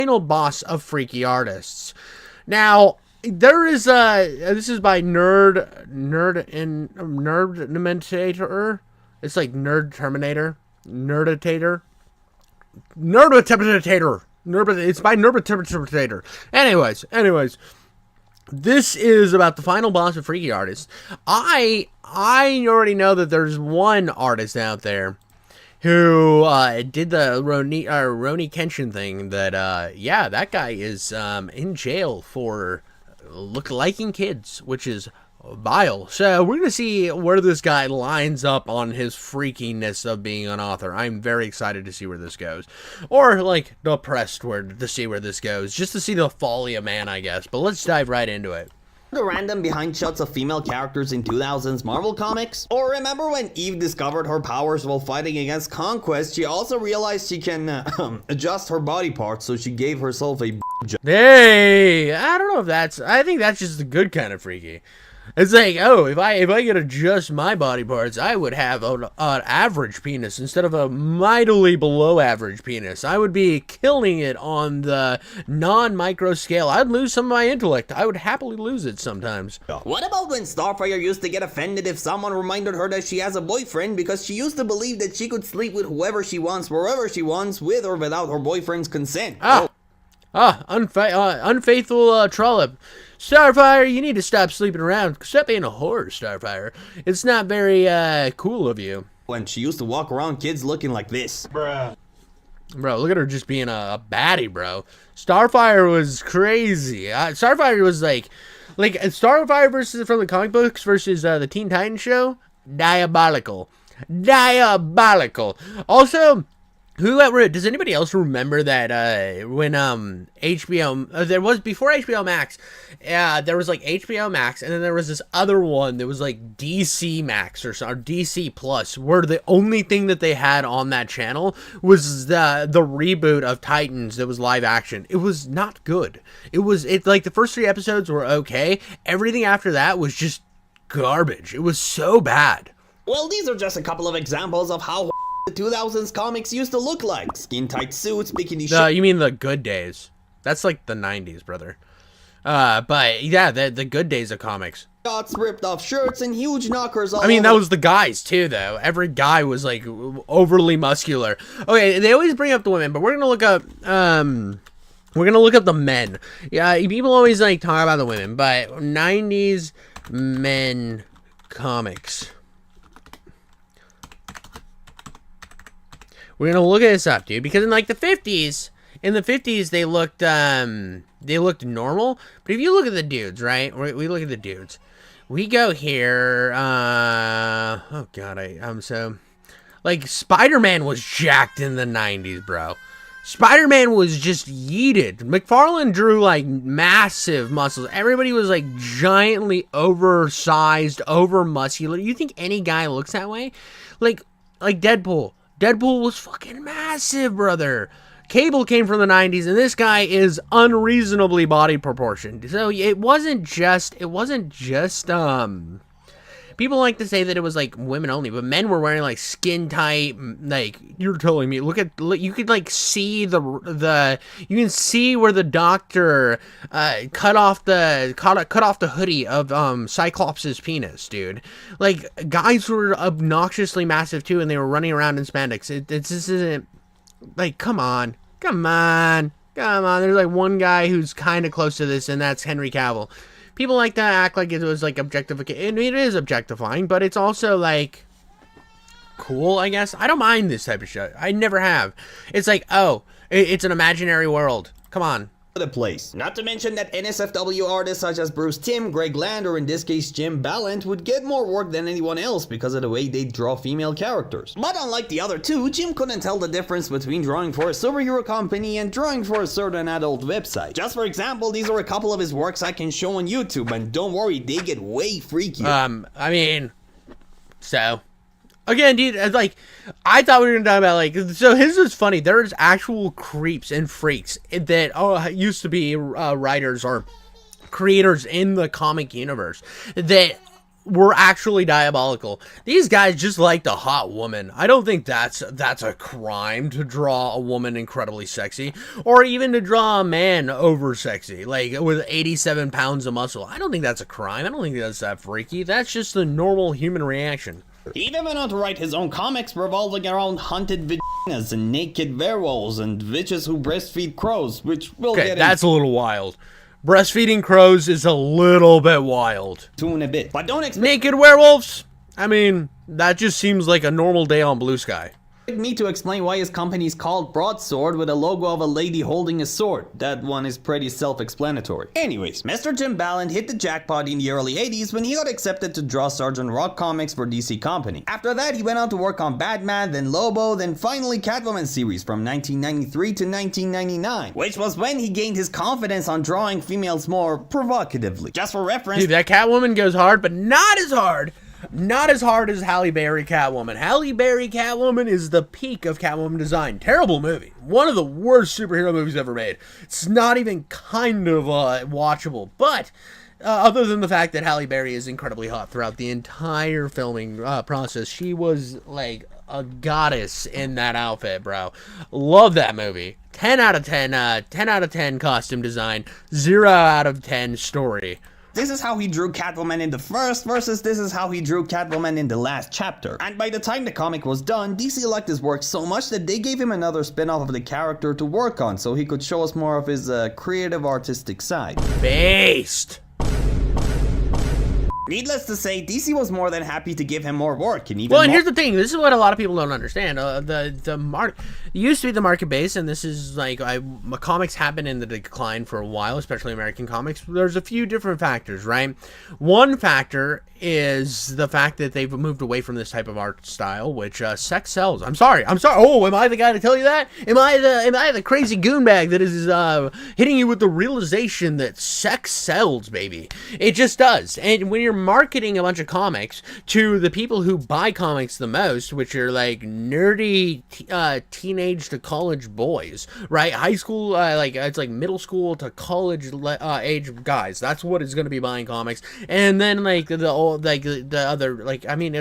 final boss of Freaky Artists. Now, there is this is by Nerdimentator. It's like Nerd Terminator, Nerditator, Nerditator. It's by Nerditator. Anyways, this is about the final boss of Freaky Artists. I already know that there's one artist out there who did the Roni Kenshin thing. That yeah, that guy is in jail for liking kids, which is vile. So we're gonna see where this guy lines up on his freakiness of being an author. I'm very excited to see where this goes, or like depressed to see where this goes, just to see the folly of man, I guess. But let's dive right into it. The random behind shots of female characters in 2000s Marvel Comics? Or remember when Eve discovered her powers while fighting against Conquest? She also realized she can adjust her body parts, so she gave herself a Hey, I don't know if that's, I think that's just the good kind of freaky. It's like, oh, if I could adjust my body parts, I would have an average penis instead of a mightily below average penis. I would be killing it on the non-micro scale. I'd lose some of my intellect. I would happily lose it sometimes. What about when Starfire used to get offended if someone reminded her that she has a boyfriend because she used to believe that she could sleep with whoever she wants, wherever she wants, with or without her boyfriend's consent? Unfaithful trollop. Starfire, you need to stop sleeping around. Stop being a whore, Starfire. It's not very cool of you. When she used to walk around kids looking like this. Bro, look at her just being a baddie, bro. Starfire was crazy. Starfire was like Starfire versus from the comic books versus the Teen Titans show. Diabolical. Also, does anybody else remember that when HBO there was before HBO Max, there was like HBO Max, and then there was this other one that was like DC Max or DC Plus, where the only thing that they had on that channel was the reboot of Titans that was live action. It was not good. It like the first 3 episodes were okay. Everything after that was just garbage. It was so bad. Well, these are just a couple of examples of how the 2000s comics used to look like. Skin-tight suits, bikini shorts. You mean the good days? That's like the 90s, brother. But yeah, the good days of comics. Ripped off shirts and huge knockers all I mean, over. that was the guys too, though. Every guy was like overly muscular. Okay, they always bring up the women, but we're gonna look up the men. Yeah, people always like talk about the women, but 90s men comics. We're gonna look at this up, dude, because in like the 50s, they looked normal. But if you look at the dudes, right? We look at the dudes. We go here. Oh god, I'm so like Spider-Man was jacked in the 90s, bro. Spider-Man was just yeeted. McFarlane drew like massive muscles. Everybody was like giantly oversized, over muscular. You think any guy looks that way? Like Deadpool. Deadpool was fucking massive, brother. Cable came from the 90s, and this guy is unreasonably body proportioned. So it wasn't just people like to say that it was like women only, but men were wearing like skin tight, like you're telling me. Look, you could like see you can see where the doctor cut off the hoodie of Cyclops' penis, dude. Like guys were obnoxiously massive too, and they were running around in spandex. This isn't like come on. There's like one guy who's kind of close to this, and that's Henry Cavill. People like to act like it was like objectification. And it is objectifying, but it's also like cool, I guess. I don't mind this type of shit. I never have. It's like, oh, it's an imaginary world. Come on. The place. Not to mention that NSFW artists such as Bruce Timm, Greg Land, or in this case Jim Ballant would get more work than anyone else because of the way they draw female characters. But unlike the other two, Jim couldn't tell the difference between drawing for a superhero company and drawing for a certain adult website. Just for example, these are a couple of his works I can show on YouTube, and don't worry, they get way freakier. I mean, so again, dude, like, I thought we were gonna talk about, like, so his is funny. There's actual creeps and freaks that used to be writers or creators in the comic universe that were actually diabolical. These guys just liked a hot woman. I don't think that's a crime to draw a woman incredibly sexy, or even to draw a man over sexy, like with 87 pounds of muscle. I don't think that's a crime. I don't think that's that freaky. That's just the normal human reaction. He even went on to write his own comics revolving around hunted vaginas and naked werewolves and witches who breastfeed crows, which we'll get that's a little wild. Breastfeeding crows is a little bit wild. into in a bit. But don't expect Naked werewolves? I mean, that just seems like a normal day on Blue Sky. me to explain why his company is called Broadsword with a logo of a lady holding a sword. That one is pretty self-explanatory. Anyways, Mr. Jim Balent hit the jackpot in the early 80s when he got accepted to draw Sergeant Rock comics for DC Company. After that, he went on to work on Batman, then Lobo, then finally Catwoman series from 1993 to 1999, which was when he gained his confidence on drawing females more provocatively. Just for reference, Dude, that Catwoman goes hard, but not as hard. Not as hard as Halle Berry Catwoman. Halle Berry Catwoman is the peak of Catwoman design. Terrible movie. One of the worst superhero movies ever made. It's not even kind of watchable. But other than the fact that Halle Berry is incredibly hot throughout the entire filming process, she was like a goddess in that outfit, bro. Love that movie. 10 out of 10. 10 out of 10 costume design. 0 out of 10 story. this is how he drew Catwoman in the first versus this is how he drew Catwoman in the last chapter. And by the time the comic was done, DC liked his work so much that they gave him another spin-off of the character to work on so he could show us more of his creative artistic side. Based. Needless to say, DC was more than happy to give him more work and even Well, and more- here's the thing. This is what a lot of people don't understand. It used to be the market base, and this is like comics have been in the decline for a while, especially American comics. There's a few different factors, right? One factor is the fact that they've moved away from this type of art style, which sex sells. I'm sorry. Oh, am I the guy to tell you that? Am I the crazy goonbag that is hitting you with the realization that sex sells, baby? It just does. And when you're marketing a bunch of comics to the people who buy comics the most, which are like nerdy teenage to college boys, right? High school, it's like middle school to college age guys. That's what is going to be buying comics. And then like it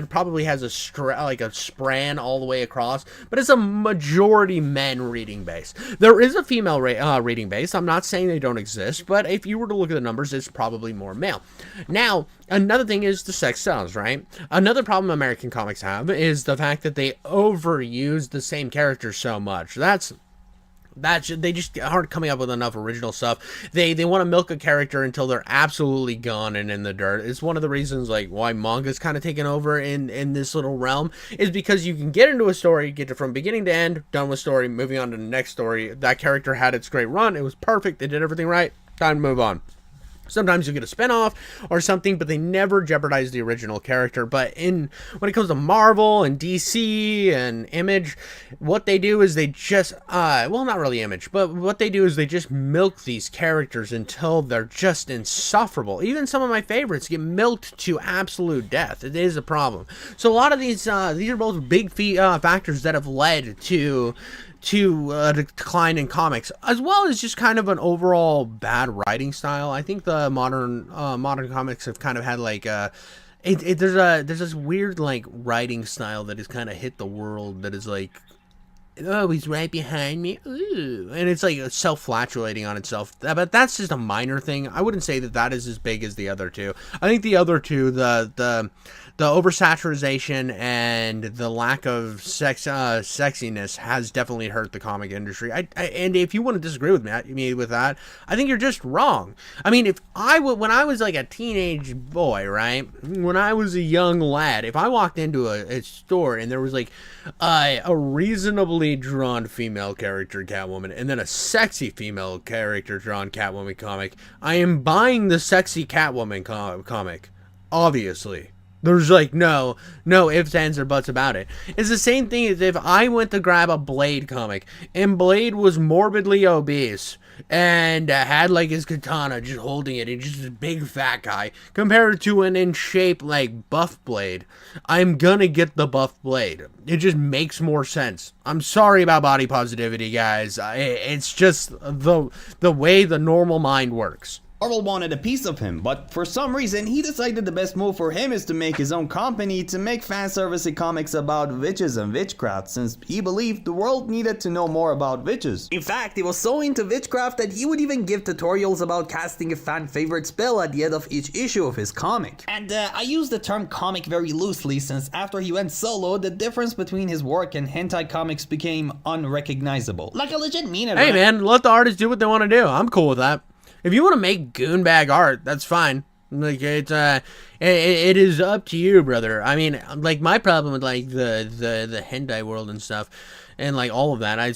probably has a span all the way across, but it's a majority men reading base. There is a female reading base. I'm not saying they don't exist, but if you were to look at the numbers, it's probably more male. Now, another thing is the sex sells, right? Another problem American comics have is the fact that they overuse the same characters so much. They just aren't coming up with enough original stuff. They want to milk a character until they're absolutely gone and in the dirt. It's one of the reasons like why manga's kind of taken over in this little realm, is because you can get into a story, get it from beginning to end, done with story, moving on to the next story. That character had its great run. It was perfect. They did everything right. Time to move on. Sometimes you get a spinoff or something, but they never jeopardize the original character. But when it comes to Marvel and DC and Image, what they do is they just, not really Image, but what they do is they just milk these characters until they're just insufferable. Even some of my favorites get milked to absolute death. It is a problem. So a lot of these are both big factors that have led to a decline in comics, as well as just kind of an overall bad writing style. I think the modern comics have kind of had like there's this weird like writing style that has kind of hit the world that is like, oh, he's right behind me, ooh, and it's like self-flatulating on itself. But that's just a minor thing. I wouldn't say that is as big as the other two. I think the other two, the oversaturation and the lack of sexiness has definitely hurt the comic industry. And if you want to disagree with me with that, I think you're just wrong. I mean, when I was like a teenage boy, right? When I was a young lad, if I walked into a store and there was like a reasonably drawn female character Catwoman and then a sexy female character drawn Catwoman comic, I am buying the sexy Catwoman comic. Obviously. There's like no ifs, ands, or buts about it. It's the same thing as if I went to grab a Blade comic and Blade was morbidly obese and had like his katana just holding it and just a big fat guy compared to an in shape like buff Blade. I'm gonna get the buff Blade. It just makes more sense. I'm sorry about body positivity, guys. It's just the way the normal mind works. Marvel wanted a piece of him, but for some reason he decided the best move for him is to make his own company to make fan-servicey comics about witches and witchcraft, since he believed the world needed to know more about witches. In fact, he was so into witchcraft that he would even give tutorials about casting a fan-favorite spell at the end of each issue of his comic. And I use the term comic very loosely, since after he went solo, the difference between his work and hentai comics became unrecognizable. Like, I legit mean it. Hey man, let the artists do what they want to do. I'm cool with that. If you want to make goonbag art, that's fine. Like it is up to you, brother. I mean, like my problem with like the hentai world and stuff, and like all of that. I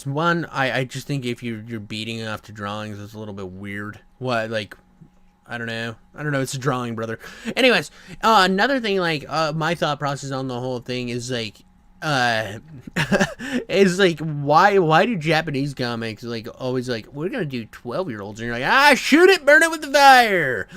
just think if you're beating off to drawings, it's a little bit weird. What like. I don't know. It's a drawing, brother. Anyways, another thing, like, my thought process on the whole thing is like, why do Japanese comics like always like we're gonna do 12-year-olds and you're like shoot it, burn it with the fire.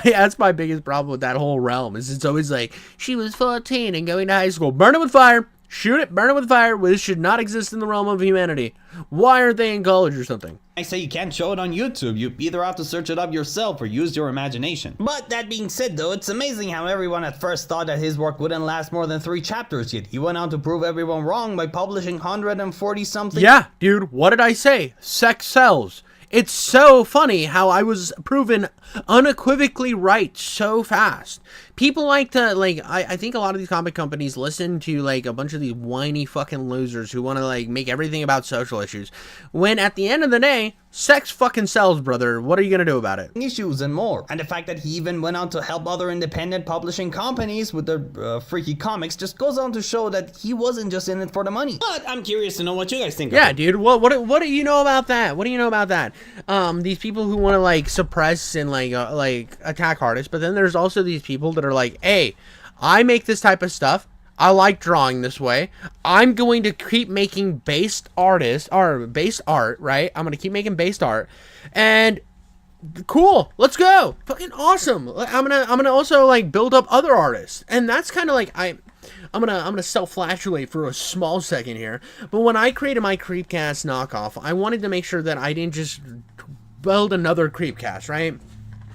That's my biggest problem with that whole realm is it's always like she was 14 and going to high school, burn it with fire, shoot it, burn it with fire. This should not exist in the realm of humanity. Why aren't they in college or something? I say you can't show it on YouTube. You either have to search it up yourself or use your imagination. But that being said though, it's amazing how everyone at first thought that his work wouldn't last more than 3 chapters, yet he went on to prove everyone wrong by publishing 140 something. Yeah, dude, what did I say? Sex sells. It's so funny how I was proven unequivocally right so fast. People like to, like, I think a lot of these comic companies listen to, like, a bunch of these whiny fucking losers who want to, like, make everything about social issues. When, at the end of the day, sex fucking sells, brother. What are you gonna do about it? Issues and more. And the fact that he even went on to help other independent publishing companies with their freaky comics just goes on to show that he wasn't just in it for the money. But I'm curious to know what you guys think of it. Yeah, dude, what do you know about that? What do you know about that? These people who want to, like, suppress and, like attack artists, but then there's also these people that are like, hey, I make this type of stuff. I like drawing this way. I'm going to keep making based art, right? I'm going to keep making based art. And cool, let's go. Fucking awesome. I'm going to also like build up other artists. And that's kind of like I'm gonna self-flatulate for a small second here. But when I created my Creepcast knockoff, I wanted to make sure that I didn't just build another Creepcast, right?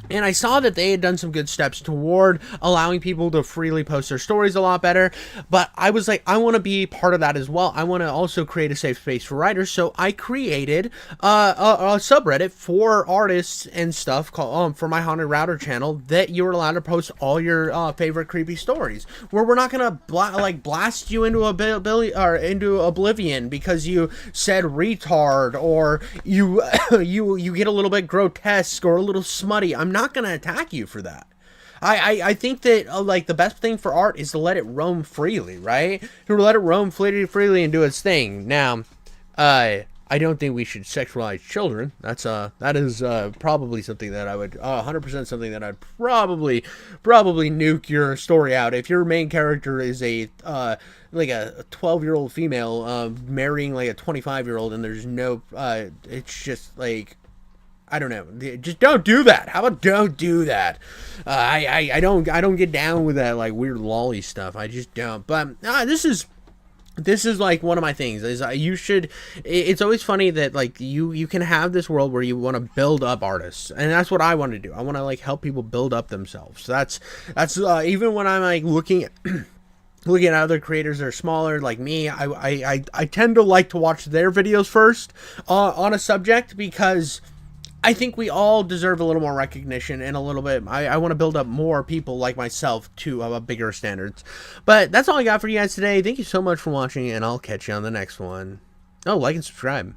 And I saw that they had done some good steps toward allowing people to freely post their stories a lot better. But I was like, I want to be part of that as well. I want to also create a safe space for writers. So I created a subreddit for artists and stuff called for my Haunted Router channel that you're allowed to post all your favorite creepy stories. Where we're not gonna blast you into into oblivion because you said retard or you you get a little bit grotesque or a little smutty. I'm not going to attack you for that. I think that like the best thing for art is to let it roam freely, right? To let it roam freely and do its thing. Now, I don't think we should sexualize children. That is probably something that I would 100% something that I'd probably nuke your story out. If your main character is a like a 12-year-old female marrying like a 25-year-old and there's no it's just like, I don't know. Just don't do that. How about don't do that? I don't get down with that like weird lolly stuff. I just don't. But this is like one of my things. Is you should. It's always funny that like you can have this world where you want to build up artists, and that's what I want to do. I want to like help people build up themselves. So that's even when I'm like looking at. Looking at other creators that are smaller like me, I tend to like to watch their videos first on a subject because I think we all deserve a little more recognition and a little bit. I want to build up more people like myself to bigger standards. But that's all I got for you guys today. Thank you so much for watching, and I'll catch you on the next one. Oh, like and subscribe.